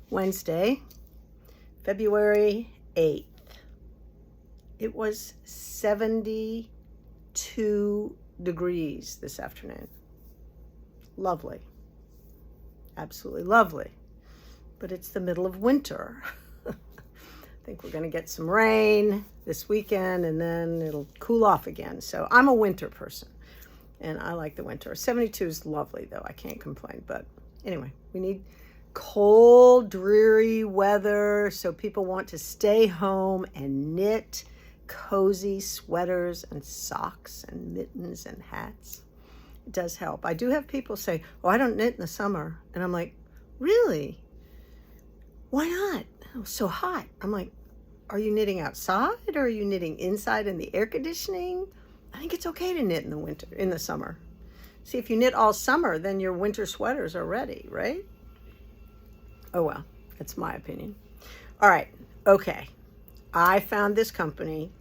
Wednesday, February 8th. It was 72 degrees this afternoon. Lovely. Absolutely lovely. But it's the middle of winter. I think we're going to get some rain this weekend and then it'll cool off again. So I'm a winter person and I like the winter. 72 is lovely though. I can't complain. But anyway, we need cold, dreary weather so people want to stay home and knit cozy sweaters and socks and mittens and hats. It does help. I do have people say, oh, I don't knit in the summer. And I'm like, really? Why not? Oh, it's so hot. I'm like, are you knitting outside or are you knitting inside in the air conditioning? I think it's okay to knit in the winter, in the summer. See, if you knit all summer, then your winter sweaters are ready, right? Oh, well, that's my opinion. All right. Okay. I found this company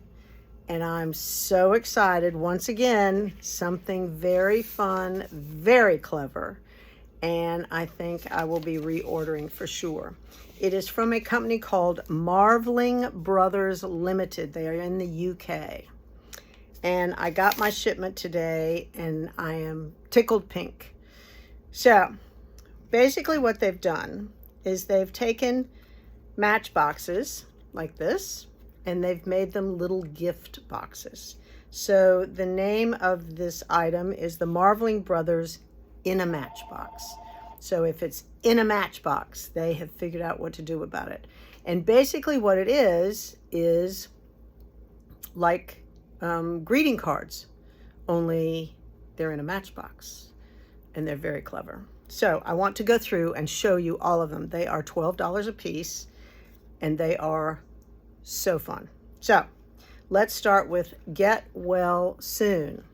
and I'm so excited. Once again, something very fun, very clever. And I think I will be reordering for sure. It is from a company called Marveling Brothers Limited. They are in the UK. And I got my shipment today and I am tickled pink. So basically what they've done is they've taken matchboxes like this and they've made them little gift boxes. So the name of this item is the Marveling Brothers in a Matchbox. So if it's in a matchbox, they have figured out what to do about it. And basically what it is like greeting cards, only they're in a matchbox and they're very clever. So I want to go through and show you all of them. They are $12 a piece and they are so fun. So let's start with Get Well Soon.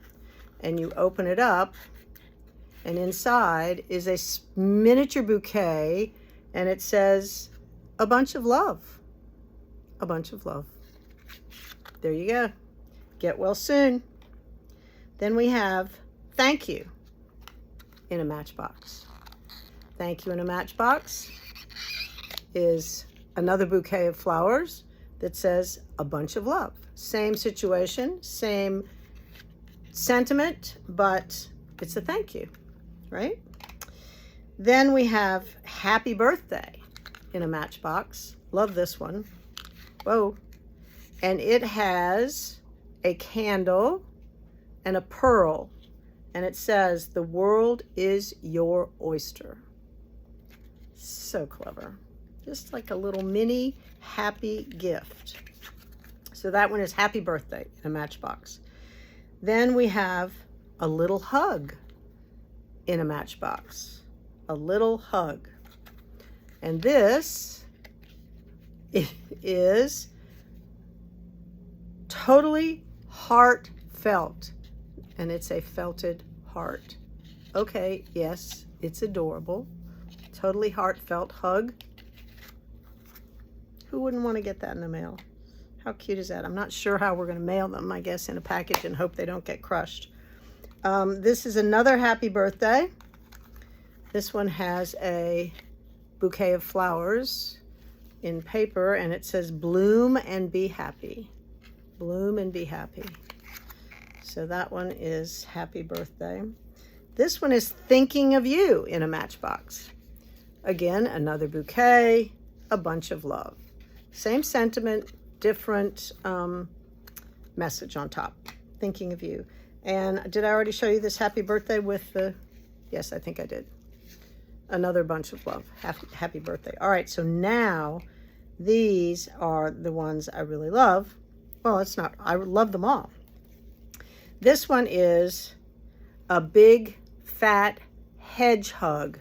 And you open it up and inside is a miniature bouquet and it says a bunch of love. A bunch of love. There you go. Get well soon. Then we have thank you in a matchbox. Thank you in a matchbox is another bouquet of flowers that says a bunch of love. Same situation, same sentiment, but it's a thank you, right? Then we have happy birthday in a matchbox. Love this one. Whoa. And it has a candle and a pearl. And it says, the world is your oyster. So clever. Just like a little mini happy gift. So that one is happy birthday in a matchbox. Then we have a little hug in a matchbox. A little hug. And this is totally heartfelt. And it's a felted heart. Okay, yes, it's adorable. Totally heartfelt hug. Who wouldn't want to get that in the mail? How cute is that? I'm not sure how we're going to mail them, I guess, in a package and hope they don't get crushed. This is another happy birthday. This one has a bouquet of flowers in paper, and it says, bloom and be happy. Bloom and be happy. So that one is happy birthday. This one is thinking of you in a matchbox. Again, another bouquet, a bunch of love. Same sentiment, different message on top. Thinking of you. And did I already show you this happy birthday with the, yes, I think I did. Another bunch of love. Happy birthday. All right, so now these are the ones I really love. Well, it's not, I love them all. This one is a big fat hedgehog.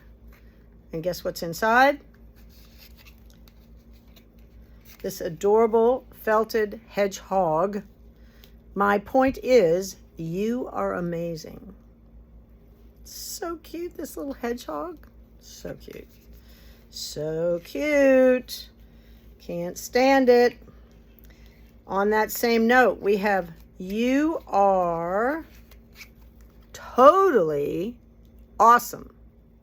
And guess what's inside? This adorable felted hedgehog. My point is, you are amazing. So cute, this little hedgehog. So cute. So cute. Can't stand it. On that same note, we have you are totally awesome.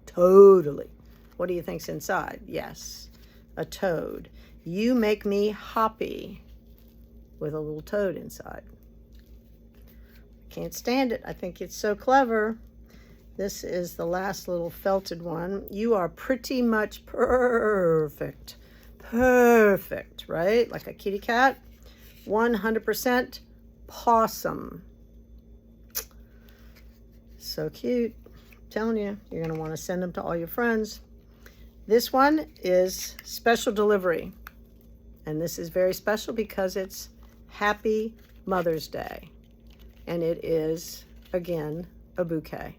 Totally. What do you think's inside? Yes. a toad. You make me hoppy, with a little toad inside. Can't stand it. I think it's so clever. This is the last little felted one. You are pretty much perfect. Perfect, right? Like a kitty cat. 100% possum. So cute. I'm telling you, you're going to want to send them to all your friends. This one is special delivery. And this is very special because it's Happy Mother's Day. And it is, again, a bouquet.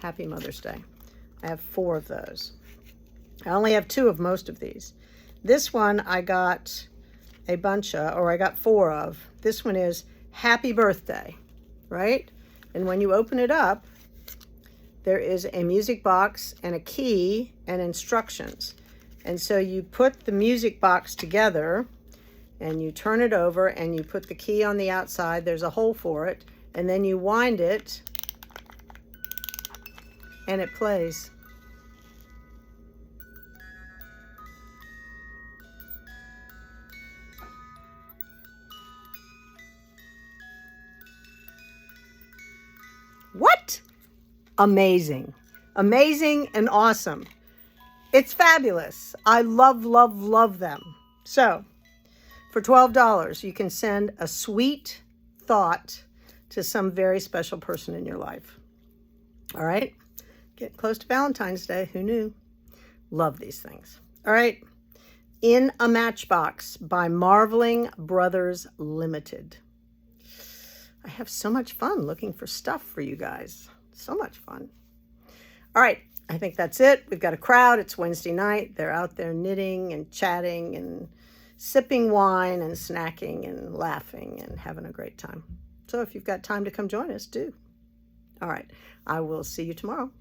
Happy Mother's Day. I have 4 of those. I only have 2 of most of these. This one I got a bunch of, or I got 4 of. This one is Happy Birthday, right? And when you open it up, there is a music box and a key and instructions. And so you put the music box together and you turn it over and you put the key on the outside. There's a hole for it. And then you wind it and it plays. What? Amazing. Amazing and awesome. It's fabulous. I love, love, love them. So, for $12, you can send a sweet thought to some very special person in your life. All right? Getting close to Valentine's Day. Who knew? Love these things. All right. In a Matchbox by Marveling Brothers Limited. I have so much fun looking for stuff for you guys. So much fun. All right. I think that's it. We've got a crowd. It's Wednesday night. They're out there knitting and chatting and sipping wine and snacking and laughing and having a great time. So if you've got time to come join us, do. All right. I will see you tomorrow.